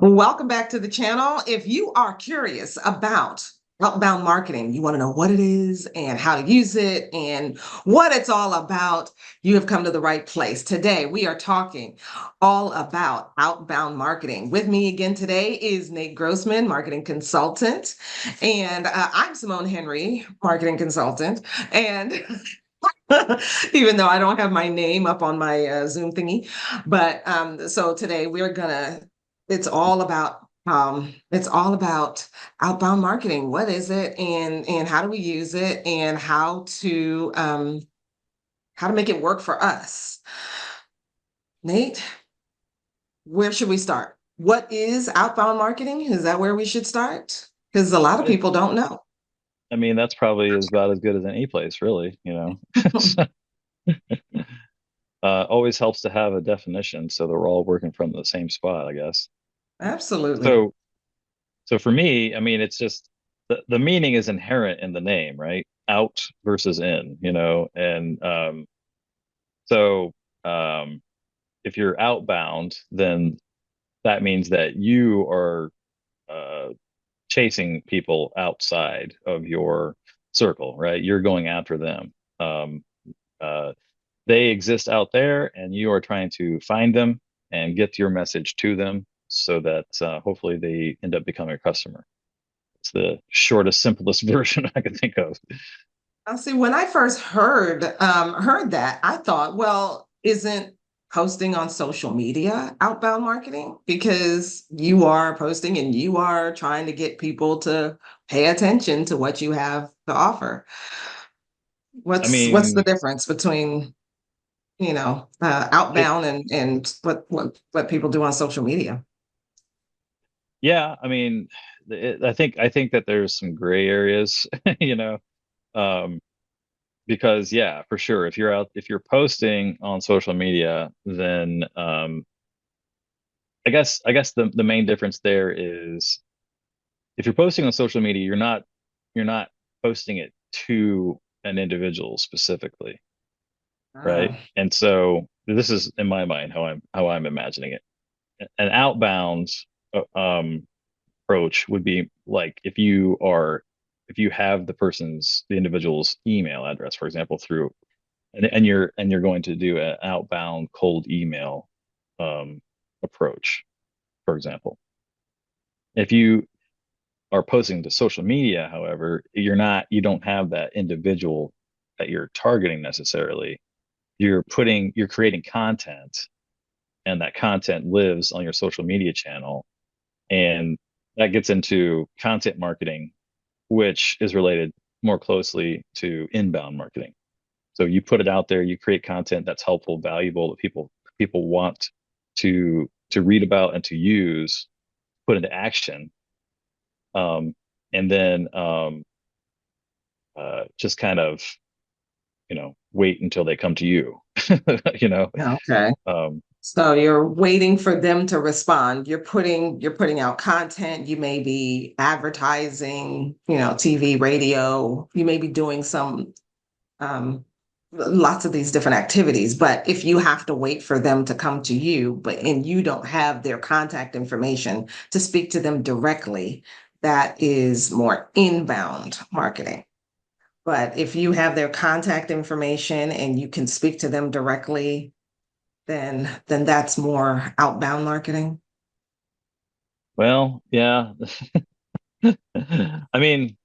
Welcome back to the channel. If you are curious about outbound marketing, you want to know what it is and how to use it and what it's all about, you have come to the right place. Today, we are talking all about outbound marketing. With me again today is Nate Grossman, marketing consultant, and I'm Simone Henry, marketing consultant. And even though I don't have my name up on my Zoom thingy. But so today we're gonna, it's all about outbound marketing. What is it and how do we use it and how to make it work for us? Nate, where should we start? What is outbound marketing? Is that where we should start? Because a lot of It, people don't know. I mean, that's probably about as good as any place, really, you know. Always helps to have a definition so that we're all working from the same spot, I guess. Absolutely. So, so for me, I mean, it's just the meaning is inherent in the name, right? Out versus in, and so um, if you're outbound, then that means that you are uh, chasing people outside of your circle, right? You're going after them. Um, uh, they exist out there, and you are trying to find them and get your message to them so that hopefully they end up becoming a customer. It's the shortest, simplest version I can think of. See, when I first heard that, I thought, well, isn't posting on social media outbound marketing? Because you are posting and you are trying to get people to pay attention to what you have to offer. I What's the mean, difference between, it, outbound and what people do on social media? yeah, I mean, I think that there's some gray areas, you know, um, because yeah, for sure, if you're posting on social media, then I guess the main difference there is if you're posting on social media, you're not posting it to an individual specifically, right? Ah, And so this is in my mind how I'm imagining it. An outbound um approach would be like if you have the individual's email address, for example, through and you're going to do an outbound cold email um approach, for example. If you are posting to social media, however, you don't have that individual that you're targeting necessarily. You're creating content, and that content lives on your social media channel. And that gets into content marketing, which is related more closely to inbound marketing. So you put it out there, you create content that's helpful, valuable, that people want to read about and to use, put into action, and then just kind of wait until they come to you. you know, okay. um, So you're waiting for them to respond. You're putting out content. You may be advertising, TV, radio. You may be doing some um, lots of these different activities. But if you have to wait for them to come to you, and you don't have their contact information to speak to them directly, that is more inbound marketing. But if you have their contact information and you can speak to them directly, then that's more outbound marketing. well, yeah. I mean,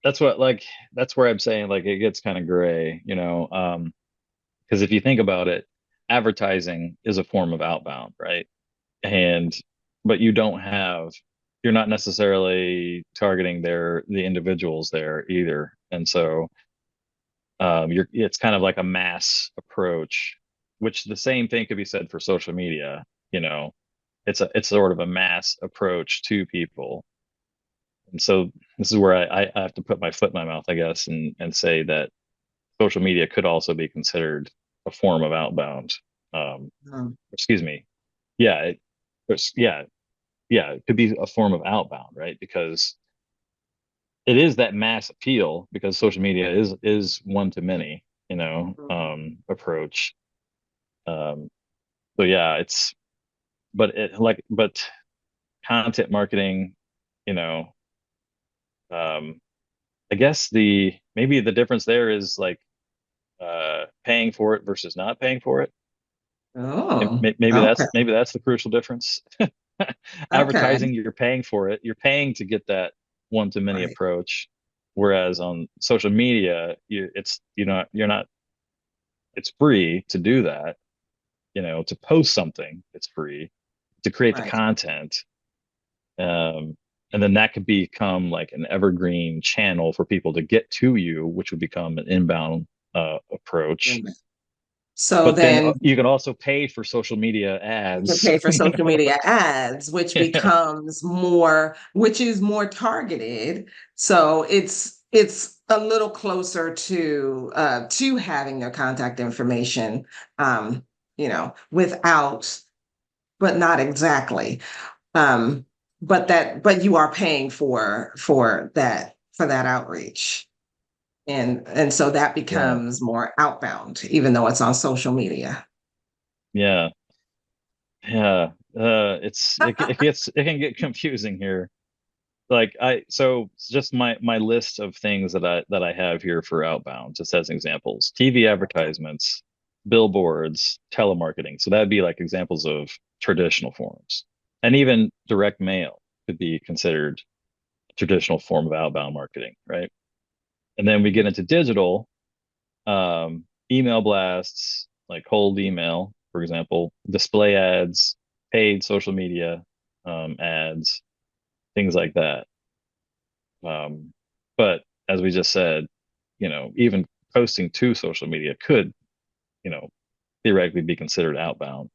that's what like that's where I'm saying like it gets kind of gray, because if you think about it, advertising is a form of outbound, right? And but you're not necessarily targeting the individuals there either. And so it's kind of like a mass approach, which the same thing could be said for social media, you know. It's sort of a mass approach to people. And so this is where I have to put my foot in my mouth, I guess, and say that social media could also be considered a form of outbound. Um, Excuse me. Yeah, yeah, yeah, it could be a form of outbound, right? Because it is that mass appeal because social media is one to many, approach. Um, so yeah, but content marketing, you know, um, I guess maybe the difference there is like paying for it versus not paying for it. Oh, Maybe okay, that's the crucial difference. okay, Advertising, you're paying for it. You're paying to get that one to many right, approach. Whereas on social media, you're not, it's free to do that. To post something, it's free to create the right. content. Um, and then that could become like an evergreen channel for people to get to you, which would become an inbound approach. Mm. So But then then you can also pay for social media you can ads. pay for social media ads, which Yeah. becomes more, which is more targeted. So it's a little closer to having their contact information, um, without, but not exactly. Um, but you are paying for that outreach. And so that Yeah. becomes more outbound, even though it's on social media. Yeah. Yeah. It can get confusing here. Like so just my list of things that I have here for outbound, just as examples: TV advertisements, billboards, telemarketing. So that'd be like examples of traditional forms. And even direct mail could be considered a traditional form of outbound marketing, right? And then we get into digital, email blasts, like cold email, for example, display ads, paid social media ads, things like that. Um, but as we just said, even posting to social media could, you know, theoretically be considered outbound.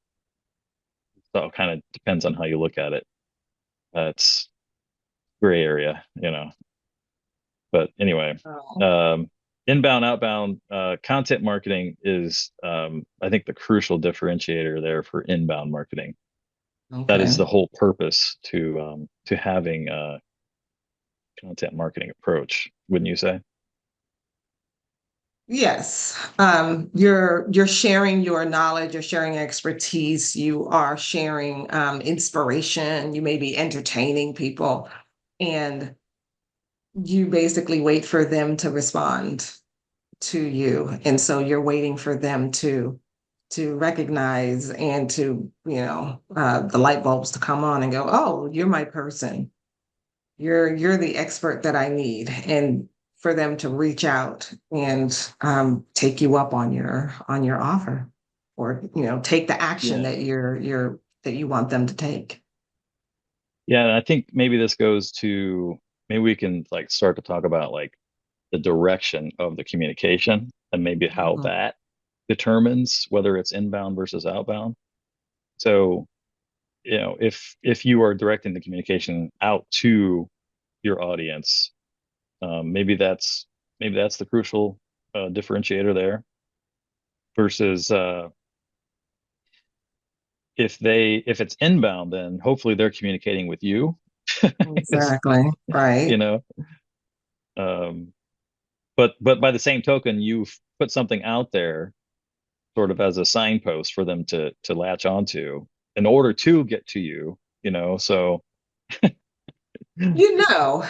So it kind of depends on how you look at it. It's gray area. But anyway, Oh, um, inbound, outbound, content marketing is, I think, the crucial differentiator there for inbound marketing. That is okay. the whole purpose to having a content marketing approach, wouldn't you say? Yes. You're sharing your knowledge, you're sharing expertise, you are sharing inspiration, you may be entertaining people, and you basically wait for them to respond to you. And so you're waiting for them to recognize and to, the light bulbs to come on and go, oh, you're my person. You're the expert that I need, and for them to reach out and take you up on your offer, or take the action Yeah. that you want them to take. Yeah, and I think maybe this goes to, maybe we can like start to talk about like the direction of the communication and maybe how Mhm. that determines whether it's inbound versus outbound. So, if you are directing the communication out to your audience, maybe that's the crucial differentiator there versus if it's inbound, then hopefully they're communicating with you. It's, Exactly. you Right. know, um, but by the same token, you've put something out there sort of as a signpost for them to latch onto in order to get to you. So You know,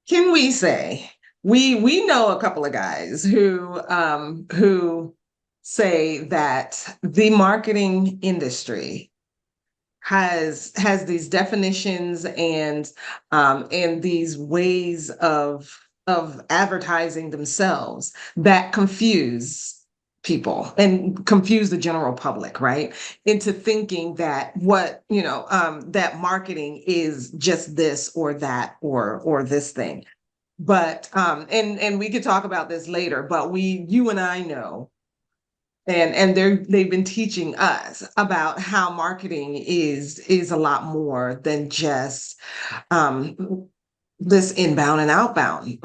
can we say we know a couple of guys who say that the marketing industry has these definitions and these ways of advertising themselves that confuse people and confuse the general public, right, into thinking that that marketing is just this or that or this thing. But and we could talk about this later, but you and I know, and they've been teaching us about how marketing is a lot more than just um, this inbound and outbound.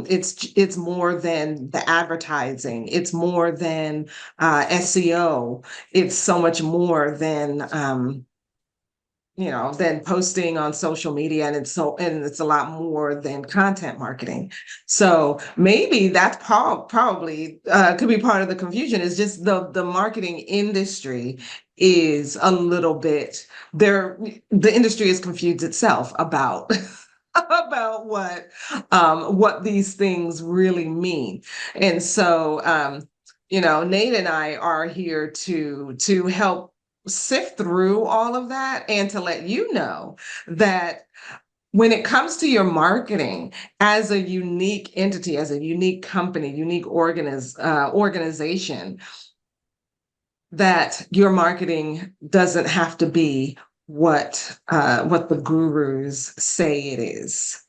It's more than the advertising. It's more than SEO. It's so much more than than posting on social media, and it's a lot more than content marketing. So maybe that's probably could be part of the confusion, is just the marketing industry is a little bit there. The industry is confused itself about about what these things really mean. And so Nate and I are here to help sift through all of that, and to let you know that when it comes to your marketing as a unique entity, as a unique company, unique organization, that your marketing doesn't have to be what the gurus say it is.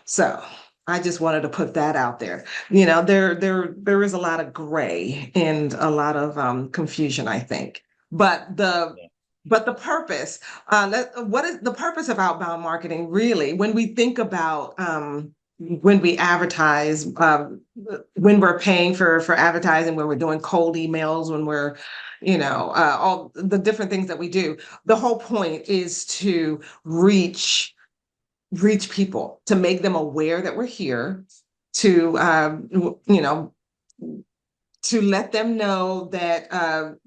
So I just wanted to put that out there. There is a lot of gray and a lot of confusion, I think. But the Yeah. but the purpose, what is the purpose of outbound marketing really? When we think about when we advertise, when we're paying for advertising, when we're doing cold emails, when we're, all the different things that we do, the whole point is to reach people, to make them aware that we're here, to to let them know that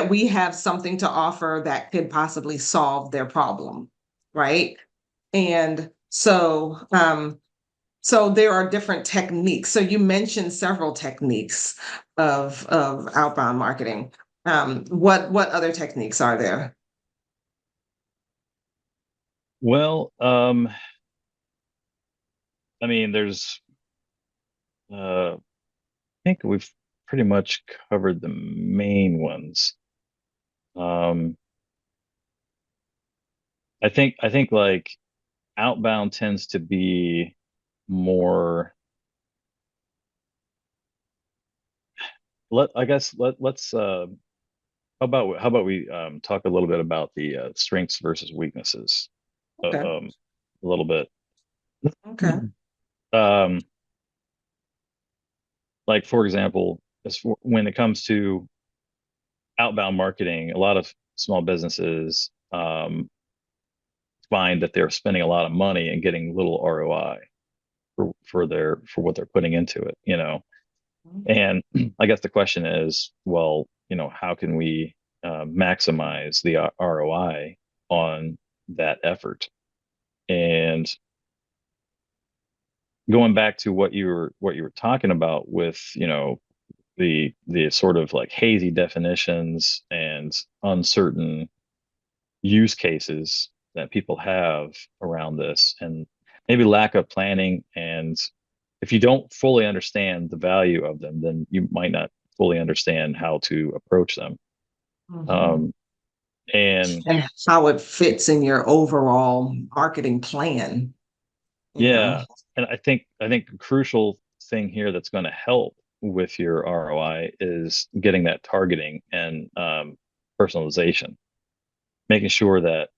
we have something to offer that could possibly solve their problem, right? And so there are different techniques. So you mentioned several techniques of outbound marketing. What other techniques are there? Well, I mean, there's I think we've pretty much covered the main ones. Um, I think like outbound tends to be more. Let's how about we talk a little bit about the strengths versus weaknesses, Okay. a little bit. Okay. Um, like for example, when it comes to outbound marketing, a lot of small businesses find that they're spending a lot of money and getting little ROI for what they're putting into it, you know. And I guess the question is, well, how can we maximize the ROI on that effort? And going back to what you were talking about with, the sort of like hazy definitions and uncertain use cases that people have around this, and maybe lack of planning. And if you don't fully understand the value of them, then you might not fully understand how to approach them. Mhm. Um, and And how it fits in your overall marketing plan, you know. yeah, and I think a crucial thing here that's going to help with your ROI is getting that targeting and personalization, making sure that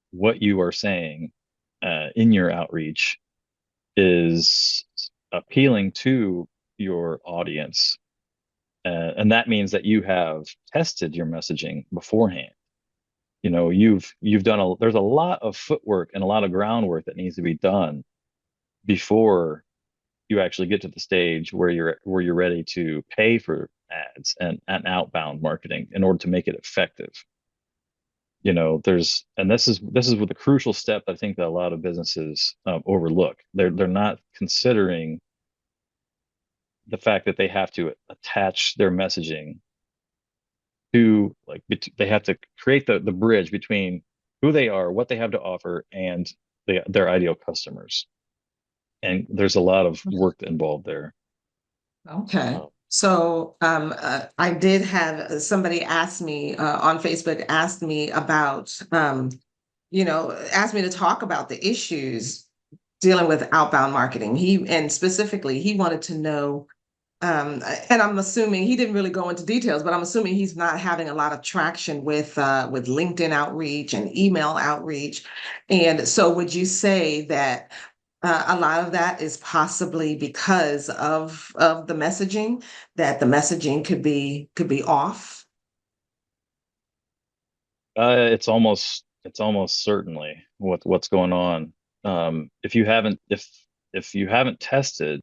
what you are saying in your outreach is appealing to your audience. And that means that you have tested your messaging beforehand. You've done there's a lot of footwork and a lot of groundwork that needs to be done before you actually get to the stage where you're ready to pay for ads and outbound marketing in order to make it effective. This is with the crucial step I think that a lot of businesses overlook. They're not considering the fact that they have to attach their messaging to, like, they have to create the bridge between who they are, what they have to offer, and their ideal customers. And there's a lot of work involved there. Okay. Uh, So I did have somebody ask me on Facebook, asked me about, asked me to talk about the issues dealing with outbound marketing. And specifically, he wanted to know, and I'm assuming he didn't really go into details, but I'm assuming he's not having a lot of traction with LinkedIn outreach and email outreach. And so, would you say that a lot of that is possibly because of the messaging, that the messaging could be off? It's almost certainly what's going on. If you haven't tested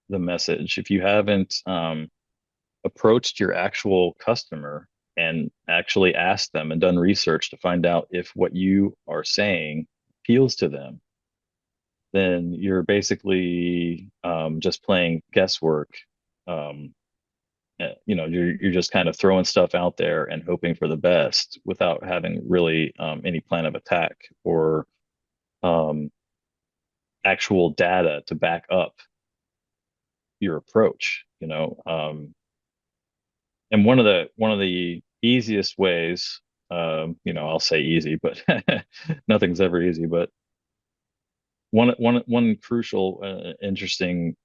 the message, if you haven't approached your actual customer and actually asked them and done research to find out if what you are saying appeals to them, then you're basically just playing guesswork. Um, you're just kind of throwing stuff out there and hoping for the best without having really any plan of attack or um, actual data to back up your approach. And one of the easiest ways, I'll say easy, but nothing's ever easy. But one crucial, interesting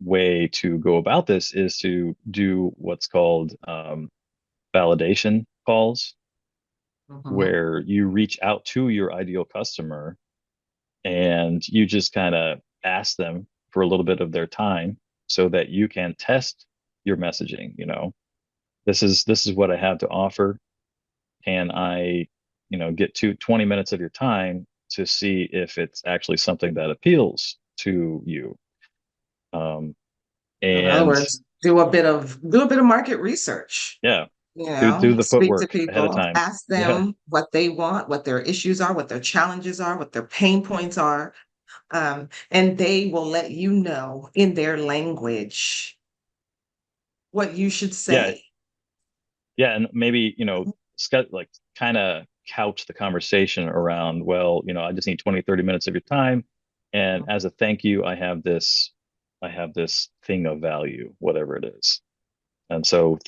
way to go about this is to do what's called validation calls, Mhm. where you reach out to your ideal customer and you just kind of ask them for a little bit of their time so that you can test your messaging. This is what I have to offer. Can I, get to 20 minutes of your time to see if it's actually something that appeals to you? Um, In other and words, do a bit of market research. yeah, do the Speak to footwork ahead of people, time. ask Yeah. them what they want, what their issues are, what their challenges are, what their pain points are. And they will let you know in their language what you should Yeah. say. Yeah. And maybe, like kind of couch the conversation around, well, I just need 20, 30 minutes of your time. And Mhm. as a thank you, I have this thing of value, whatever it is. And so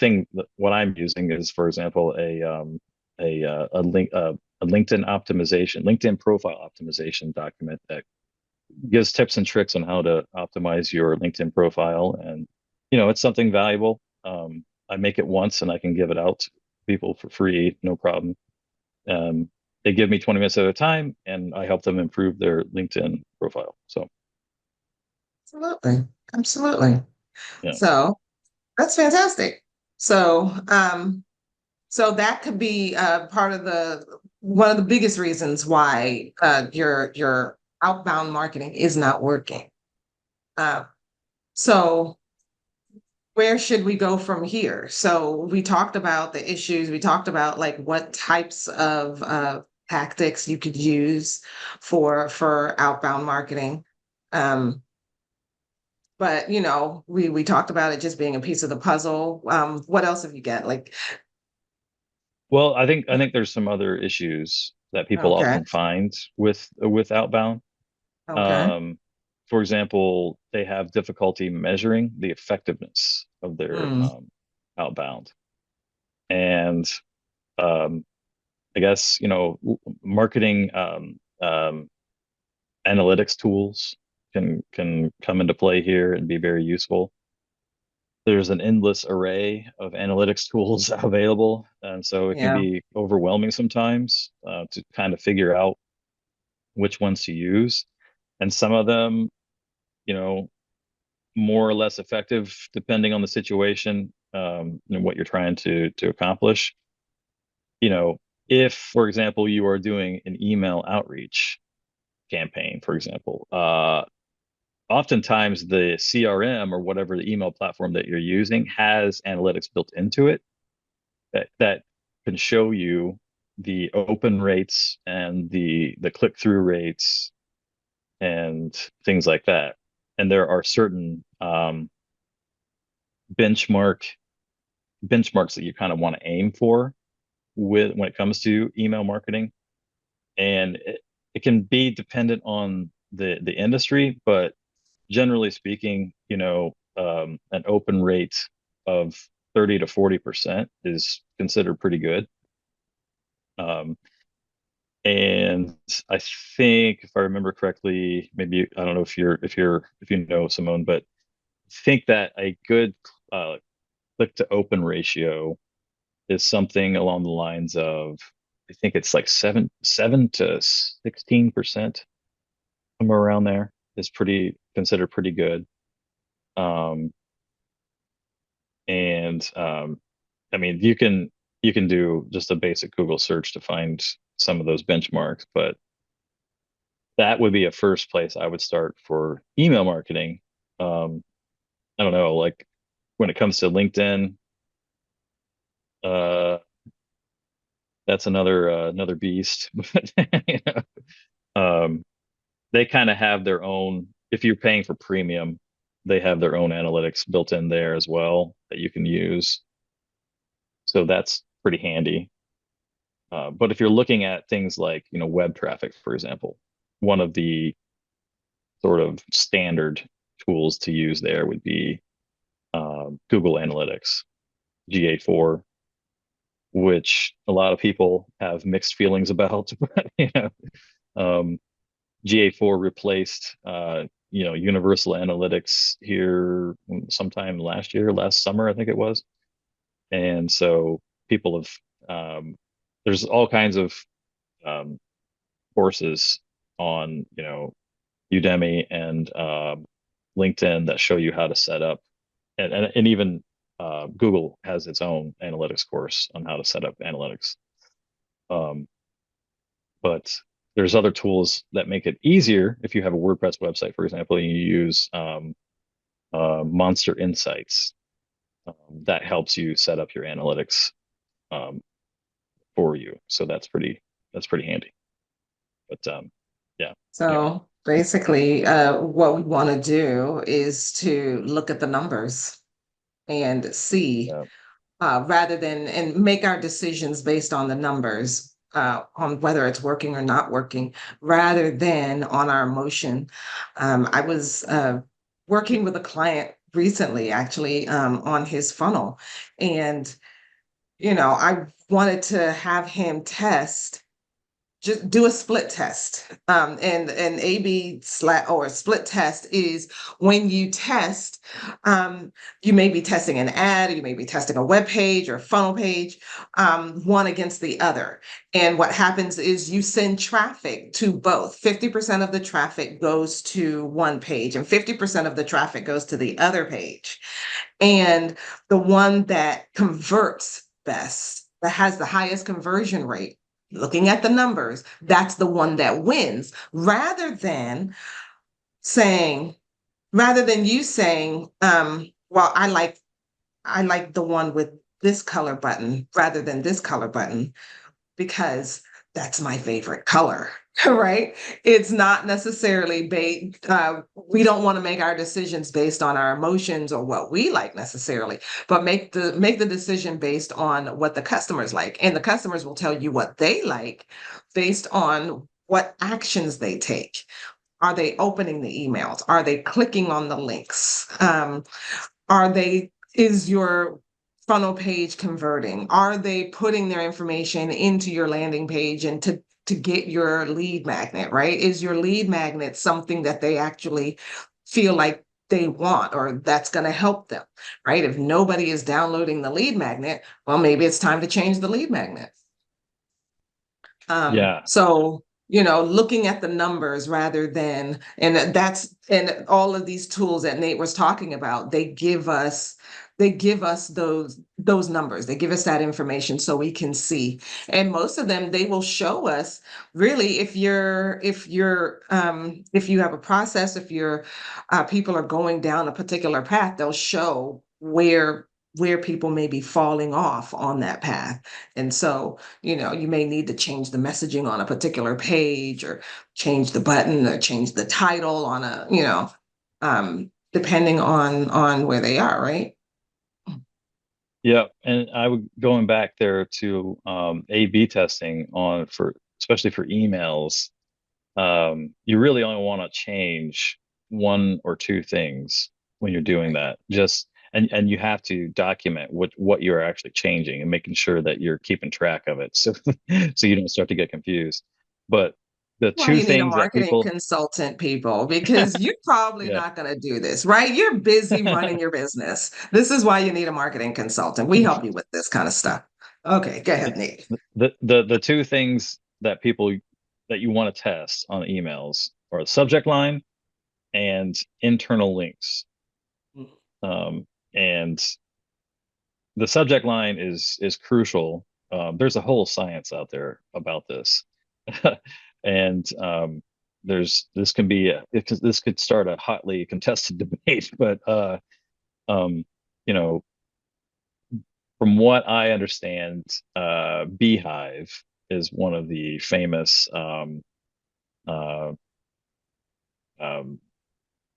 what I'm using is, for example, a LinkedIn optimization, LinkedIn profile optimization document that gives tips and tricks on how to optimize your LinkedIn profile. And, it's something valuable. I make it once and I can give it out to people for free, no problem. Um, they give me 20 minutes at a time and I help them improve their LinkedIn profile. So, Absolutely. Absolutely. yeah. So that's fantastic. So, so that could be part of the one of the biggest reasons why your outbound marketing is not working. Uh, so where should we go from here? So we talked about the issues. We talked about like what types of tactics you could use for outbound marketing. Um, but we talked about it just being a piece of the puzzle. What else have you got? Like, Well, I think there's some other issues that people okay, often find with outbound. okay, Um, for example, they have difficulty measuring the effectiveness of their mm, outbound. And um, I guess, marketing analytics tools can come into play here and be very useful. There's an endless array of analytics tools available, and so it can yeah, be overwhelming sometimes to kind of figure out which ones to use. And some of them, you know, more or less effective depending on the situation and what you're trying to accomplish. You know, if, for example, you are doing an email outreach campaign, for example, oftentimes the CRM or whatever the email platform that you're using has analytics built into it that can show you the open rates and the click-through rates and things like that. And there are certain benchmark benchmarks that you kind of want to aim for with when it comes to email marketing. And it can be dependent on the industry, but generally speaking, an open rate of 30 to 40% is considered pretty good. Um, and I think if I remember correctly, maybe I don't know if you know Simone, but I think that a good uh, click to open ratio is something along the lines of, I think it's like seven to 16%, somewhere around there is pretty considered pretty good. Um, and I mean, you can. you can do just a basic Google search to find some of those benchmarks, but that would be a first place I would start for email marketing. Um, I don't know, like when it comes to LinkedIn, uh, that's another beast. But you know, they kind of have their own. If you're paying for premium, they have their own analytics built in there as well that you can use. So that's pretty handy. But if you're looking at things like, web traffic, for example, one of the sort of standard tools to use there would be Google Analytics, GA4, which a lot of people have mixed feelings about. But, um, GA4 replaced, Universal Analytics here sometime last summer, I think it was. And so people there's all kinds of um, courses on, Udemy and LinkedIn that show you how to set up, and even Google has its own analytics course on how to set up analytics. Um, but there's other tools that make it easier if you have a WordPress website, for example, and you use Monster Insights. That helps you set up your analytics um, for you. So that's pretty handy. But yeah, anyway, So basically, what we want to do is to look at the numbers and see, yeah, rather than and make our decisions based on the numbers, on whether it's working or not working, rather than on our emotion. I was working with a client recently, actually, on his funnel, and I wanted to have him test, just do a split test. And an A/B slash or a split test is when you test, you may be testing an ad, or you may be testing a web page or funnel page, one against the other. And what happens is you send traffic to both. 50% of the traffic goes to one page, and 50% of the traffic goes to the other page. And the one that converts best, that has the highest conversion rate, looking at the numbers, that's the one that wins, saying, rather than you saying, well, I like the one with this color button rather than this color button because that's my favorite color. Right? It's not necessarily based, we don't want to make our decisions based on our emotions or what we like necessarily, but make the decision based on what the customers like. And the customers will tell you what they like based on what actions they take. Are they opening the emails? Are they clicking on the links? Is your funnel page converting? Are they putting their information into your landing page and to get your lead magnet, right? Is your lead magnet something that they actually feel like they want or that's going to help them, right? If nobody is downloading the lead magnet, well, maybe it's time to change the lead magnet. yeah, So, looking at the numbers rather than, and all of these tools that Nate was talking about, they give us those numbers. They give us that information so we can see. And most of them, they will show us really if you have a process, if your people are going down a particular path, they'll show where people may be falling off on that path. And so, you may need to change the messaging on a particular page or change the button or change the title on depending on where they are, right? yeah. And I would going back there to A/B testing on for especially for emails. You really only want to change one or two things when you're doing that. Just and you have to document what you're actually changing and making sure that you're keeping track of it, so so you don't start to get confused. But the Why two you need a things that marketing people, consultant, people, because you're probably yeah, not going to do this, right? You're busy running your business. This is why you need a marketing consultant. We help you with this kind of stuff. Okay, go the ahead, Nate. the two things that people that you want to test on emails are the subject line and internal links. And the subject line is crucial. There's a whole science out there about this, and there's this can be this could start a hotly contested debate. But you know, from what I understand, Beehive is one of the famous uh, um,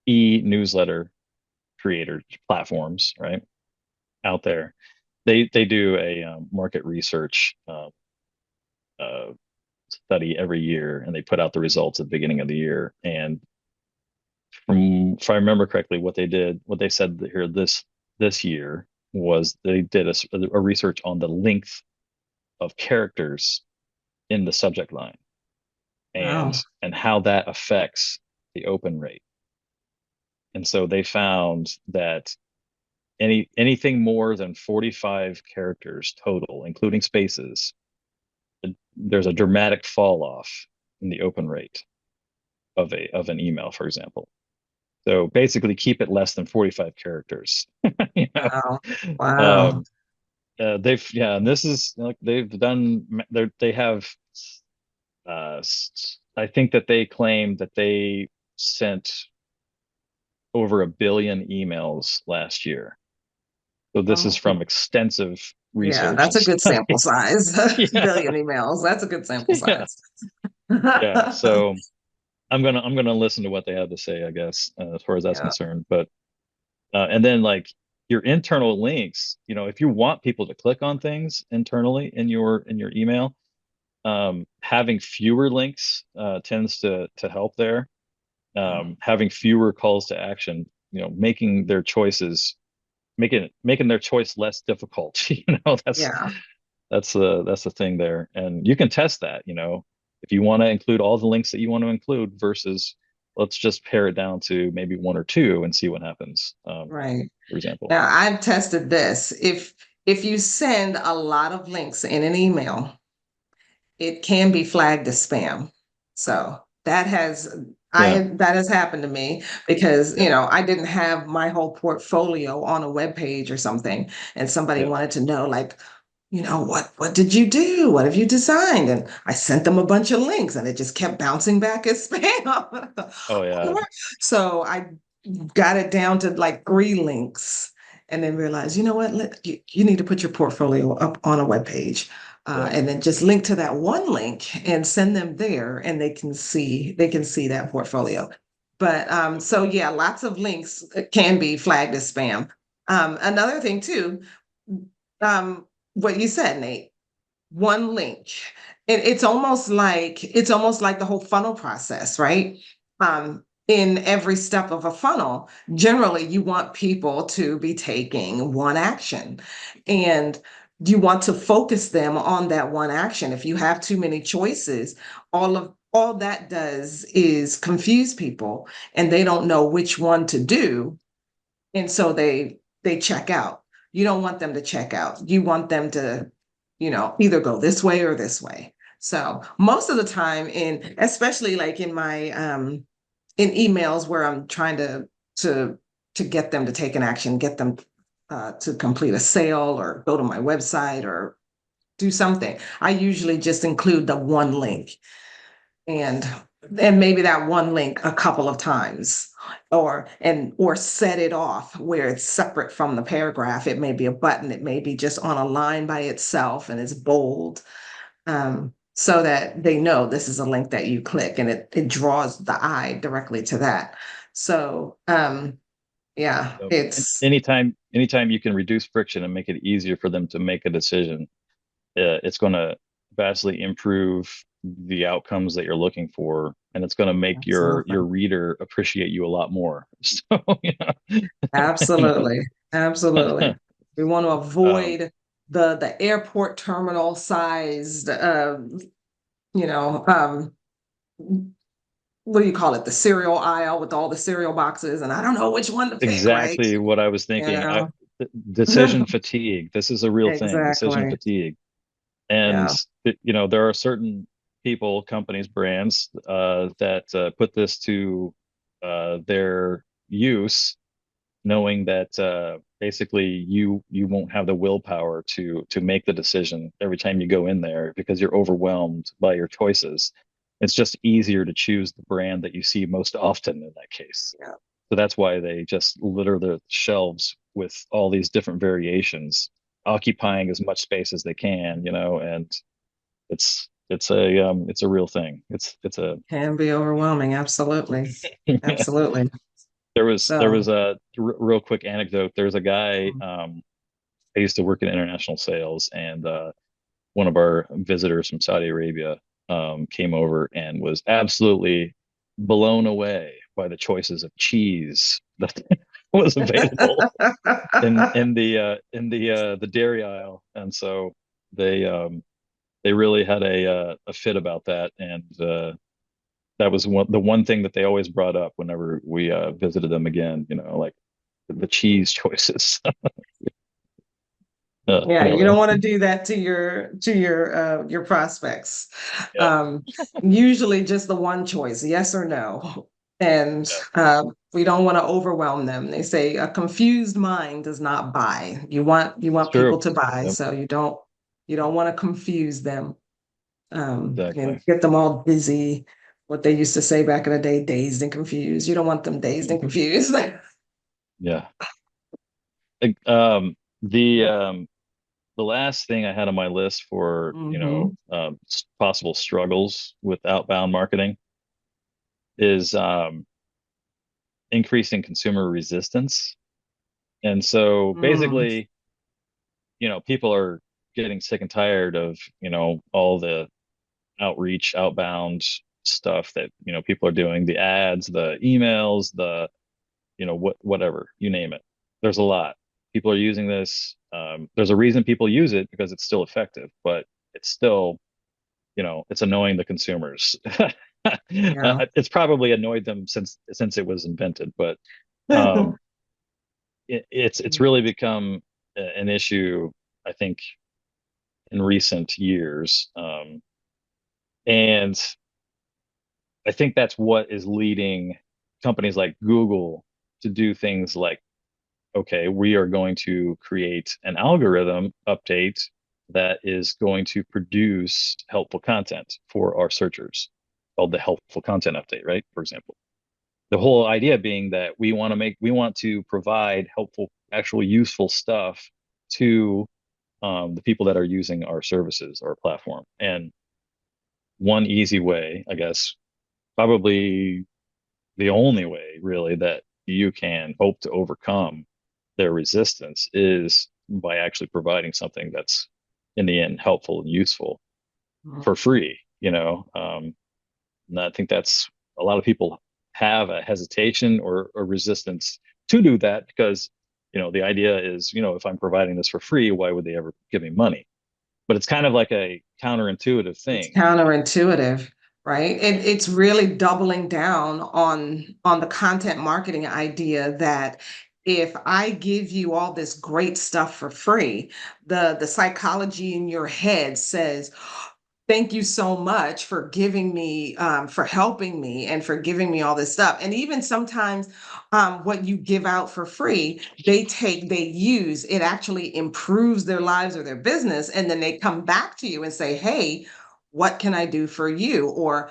e-newsletter creator platforms, right, out there. They do a market research uh, study every year, and they put out the results at the beginning of the year. And from, if I remember correctly, what they said here this year was they did a research on the length of characters in the subject line Wow. and how that affects the open rate. And so they found that anything more than 45 characters total, including spaces, there's a dramatic fall off in the open rate of an email, for example. So basically, keep it less than 45 characters. You know, Wow. Wow. um, they've yeah, and this is like they've done. They have. I think that they claim that they sent over 1 billion emails last year. So this is Oh, from extensive yeah, research that's and a good sample study. size. Yeah, Billion emails. That's a good sample yeah, size. yeah. So I'm gonna listen to what they have to say, I guess, as far as that's Yeah, concerned. But and then like your internal links, if you want people to click on things internally in your email, having fewer links tends to help there. Having fewer calls to action, making their choices, making their choice less difficult. yeah, That's the thing there, and you can test that. If you want to include all the links that you want to include versus let's just pare it down to maybe one or two and see what happens. right. For example. Now I've tested this. If you send a lot of links in an email, it can be flagged as spam. So Yeah. that has happened to me because, Yeah. I didn't have my whole portfolio on a web page or something, and somebody Yeah. wanted to know, like, what did you do? What have you designed? And I sent them a bunch of links, and it just kept bouncing back as spam. Oh yeah. So I got it down to like 3 links, and then realized, you know what, you need to put your portfolio up on a web page, Yeah. and then just link to that one link and send them there, and they can see that portfolio. But so yeah, lots of links can be flagged as spam. Another thing too, what you said, Nate, one link. It's almost like the whole funnel process, right? In every step of a funnel, generally you want people to be taking one action, and you want to focus them on that one action. If you have too many choices, all that does is confuse people, and they don't know which one to do, and so they check out. You don't want them to check out. You want them to, either go this way or this way. So most of the time, in especially like in my in emails where I'm trying to to get them to take an action, get them to complete a sale or go to my website or do something, I usually just include the one link, and maybe that one link a couple of times, or set it off where it's separate from the paragraph. It may be a button, it may be just on a line by itself and it's bold, so that they know this is a link that you click, and it draws the eye directly to that. So yeah, So it's anytime you can reduce friction and make it easier for them to make a decision, it's going to vastly improve the outcomes that you're looking for, and it's going to make your absolutely, reader appreciate you a lot more. So, you know, absolutely, absolutely. We want to um, avoid the airport terminal sized, you know, what do you call it? The cereal aisle with all the cereal boxes, and I don't know which one to pick, right? exactly what I was You thinking. know, Decision fatigue. This is a real thing. Decision exactly. fatigue. And Yeah. there are certain people, companies, brands that put this to their use, knowing that basically you won't have the willpower to make the decision every time you go in there because you're overwhelmed by your choices. It's just easier to choose the brand that you see most often in that case. Yeah. So that's why they just litter the shelves with all these different variations, occupying as much space as they can, and it's a real thing. It's a Can be overwhelming. Absolutely. Absolutely. there was So, a real quick anecdote. There's a guy. mm, I used to work in international sales, and one of our visitors from Saudi Arabia came over and was absolutely blown away by the choices of cheese that was available in the dairy aisle, and so they um, they really had a fit about that, and that was the one thing that they always brought up whenever we visited them again. Like the cheese choices. yeah, you Anyway, don't want to do that to your prospects. yeah, Um, Usually just the one choice, yes or no. And yeah, we don't want to overwhelm them. They say a confused mind does not buy. You want it's people true. to buy, Yep, so you don't want to confuse them, and exactly. get them all busy. What they used to say back in the day, dazed and confused. You don't want them dazed and confused. Yeah. Like, the last thing I had on my list for, Hmm. possible struggles with outbound marketing is increasing consumer resistance. And so Mm, basically, people are getting sick and tired of, all the outreach, outbound stuff that, people are doing, the ads, the emails, whatever, you name it. There's a lot. People are using this. There's a reason people use it because it's still effective, but it's still, it's annoying the consumers. yeah. It's probably annoyed them since it was invented, but um, it's really become an issue, I think, in recent years, and I think that's what is leading companies like Google to do things like, okay, we are going to create an algorithm update that is going to produce helpful content for our searchers, called the helpful content update, right? For example, the whole idea being that we want to provide helpful, actual useful stuff to the people that are using our services or platform. And one easy way, I guess, probably the only way really that you can hope to overcome their resistance is by actually providing something that's in the end helpful and useful for free, and I think that's a lot of people have a hesitation or a resistance to do that because, the idea is, if I'm providing this for free, why would they ever give me money? But it's kind of like a counterintuitive It's thing. counterintuitive, right? Yeah. It's really doubling down on the content marketing idea that if I give you all this great stuff for free, the psychology in your head says, thank you so much for giving me, for helping me, and for giving me all this stuff. And even sometimes, what you give out for free, they use it, actually improves their lives or their business. And then they come back to you and say, hey, what can I do for you? Or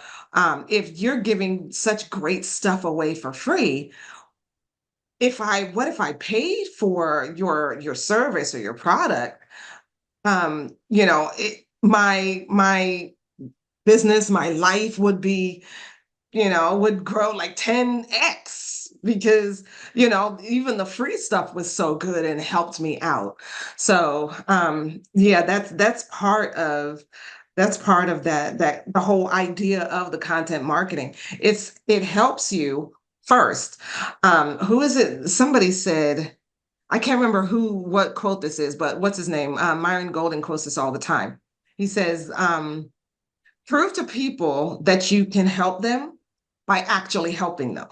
if you're giving such great stuff away for free, what if I paid for your service or your product? My business, my life would grow like 10x, because, even the free stuff was so good and helped me out. So, yeah, that's part of that the whole idea of the content marketing. It helps you first. Who is it? Somebody said, I can't remember what quote this is, but what's his name? Myron Golden quotes this all the time. He says, prove to people that you can help them by actually helping them.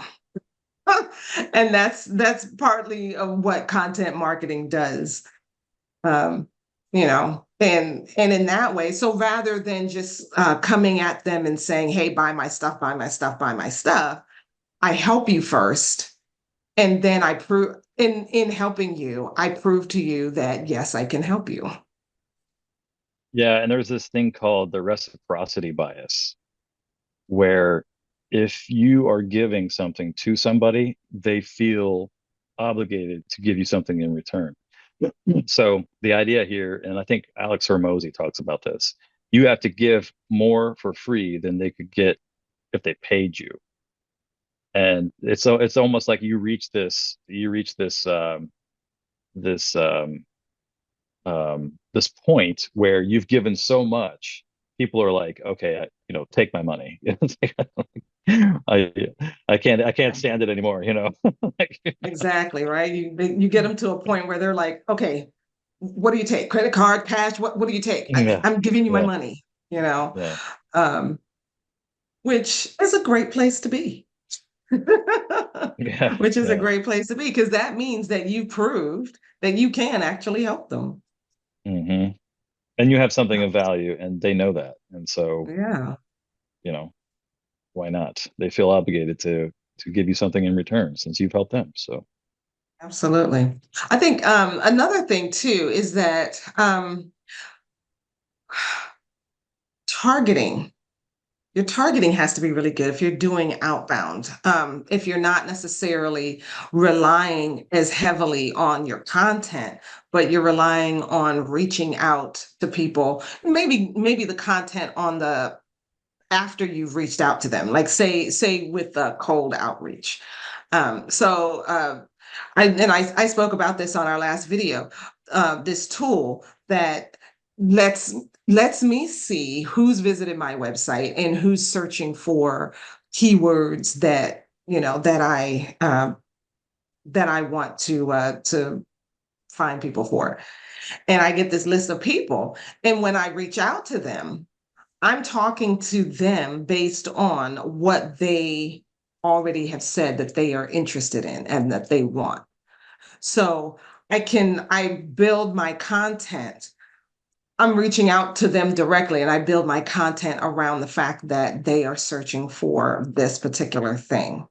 And that's partly of what content marketing does. And in that way, so rather than just coming at them and saying, hey, buy my stuff, buy my stuff, buy my stuff, I help you first, and then I prove in helping you, I prove to you that yes, I can help you. Yeah, and there's this thing called the reciprocity bias, where if you are giving something to somebody, they feel obligated to give you something in return. So the idea here, and I think Alex Hormozy talks about this, you have to give more for free than they could get if they paid you. And it's almost like this this point where you've given so much, people are like, okay, take my money. It's like, I I can't stand it anymore, like, Exactly, right? You get them to a point where they're like, okay, what do you take? Credit card, cash? What do you take? yeah, I'm giving you my yeah, money, you know, yeah, um, which is a great place to be. yeah, Which is a yeah. great place to be because that means that you proved that you can actually help them. hmm And you have something of value, and they know that, and so Yeah, you know why not? They feel obligated to give you something in return since you've helped them. So absolutely. I think another thing too is that targeting. Your targeting has to be really good if you're doing outbound. If you're not necessarily relying as heavily on your content, but you're relying on reaching out to people, maybe the content on the after you've reached out to them, like say with the cold outreach. So I spoke about this on our last video. This tool that lets lets me see who's visited my website and who's searching for keywords that that I want to find people for. And I get this list of people, and when I reach out to them, I'm talking to them based on what they already have said that they are interested in and that they want. So I build my content. I'm reaching out to them directly and I build my content around the fact that they are searching for this particular thing.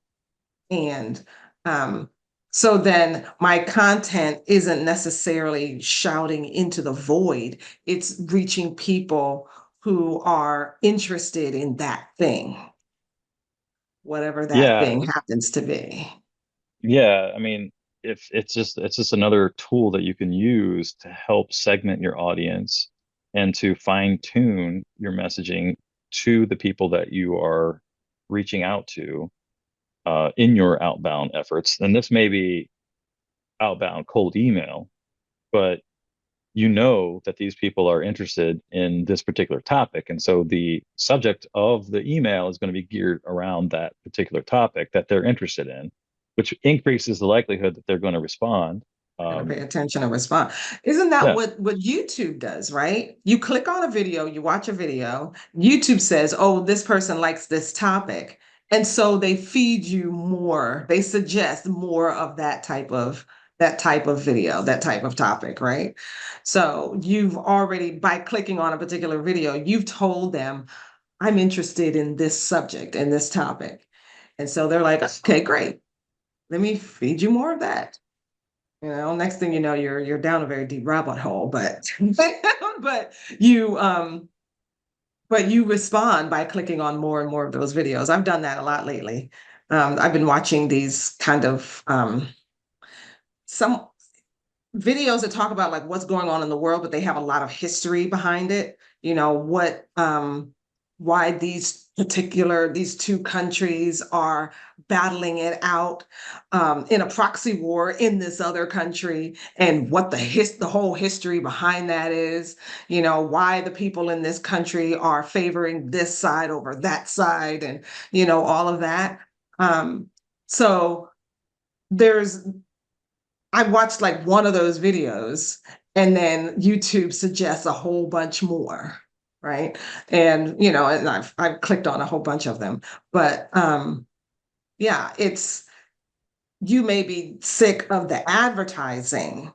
And um, so then my content isn't necessarily shouting into the void, it's reaching people who are interested in that thing, whatever that yeah, thing happens to be. yeah. I mean, if it's just another tool that you can use to help segment your audience and to fine tune your messaging to the people that you are reaching out to in your outbound efforts. And this may be outbound cold email, but you know that these people are interested in this particular topic. And so the subject of the email is going to be geared around that particular topic that they're interested in, which increases the likelihood that they're going to respond. Going to Um, pay attention and respond. Isn't that yeah, what YouTube does, right? You click on a video, you watch a video, YouTube says, "Oh, this person likes this topic." And so they feed you more. They suggest more of that type of video, that type of topic, right? So you've already by clicking on a particular video, you've told them, "I'm interested in this subject and this topic." And so they're like, "Okay, great. Let me feed you more of that." Next thing you know, you're down a very deep rabbit hole, but but you um but you respond by clicking on more and more of those videos. I've done that a lot lately. I've been watching these kind of some videos that talk about like what's going on in the world, but they have a lot of history behind it. What why these two countries are battling it out in a proxy war in this other country, and what the whole history behind that is. Why the people in this country are favoring this side over that side, and all of that. So there's I watched like one of those videos, and then YouTube suggests a whole bunch more, right? And I've clicked on a whole bunch of them. But yeah, it's you may be sick of the advertising,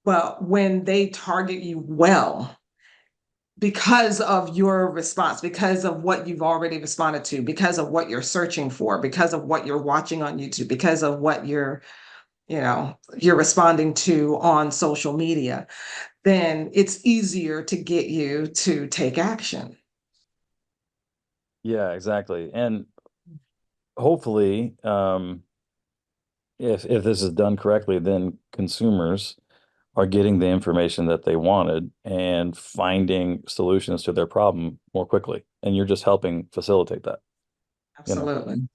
but when they target you well because of your response, because of what you've already responded to, because of what you're searching for, because of what you're watching on YouTube, because of what you're you're responding to on social media, then it's easier to get you to take action. Yeah, exactly. And hopefully, if this is done correctly, then consumers are getting the information that they wanted and finding solutions to their problem more quickly. And you're just helping facilitate that, you know. Absolutely.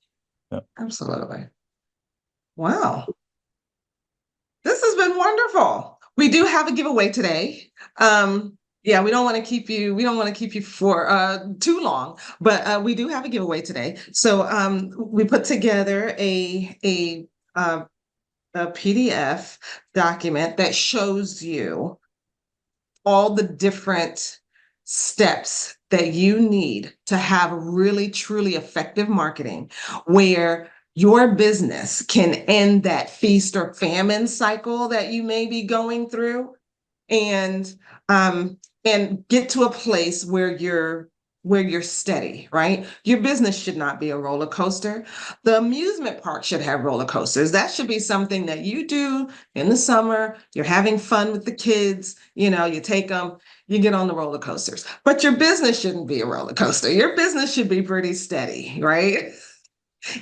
Yeah. Absolutely. Wow. This has been wonderful. We do have a giveaway today. Yeah, we don't want to keep you for too long, but we do have a giveaway today. So we put together a PDF document that shows you all the different steps that you need to have really truly effective marketing where your business can end that feast or famine cycle that you may be going through, and um and get to a place where you're steady, right? Your business should not be a roller coaster. The amusement park should have roller coasters. That should be something that you do in the summer. You're having fun with the kids, you take them, you get on the roller coasters. But your business shouldn't be a roller coaster. Your business should be pretty steady, right?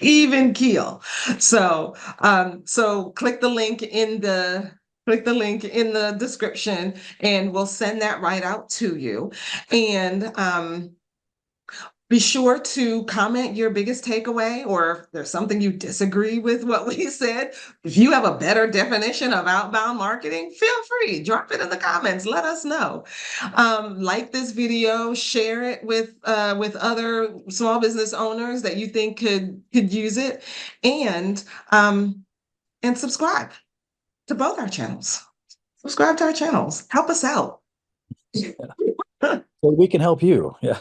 Even keel. So click the link in the description, and we'll send that right out to you. And be sure to comment your biggest takeaway, or if there's something you disagree with what we said. If you have a better definition of outbound marketing, feel free, drop it in the comments. Let us know. Like this video, share it with other small business owners that you think could use it, and subscribe to both our channels. Subscribe to our channels. Help us out. So we can help you. Yeah.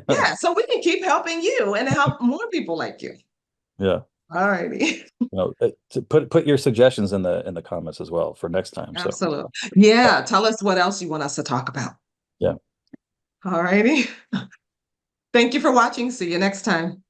Yeah, so we can keep helping you and help more people like you. Yeah. All righty. To put your suggestions in the comments as well for next time. So Absolutely. Yeah, tell us what else you want us to talk about. yeah. All righty. Thank you for watching. See you next time.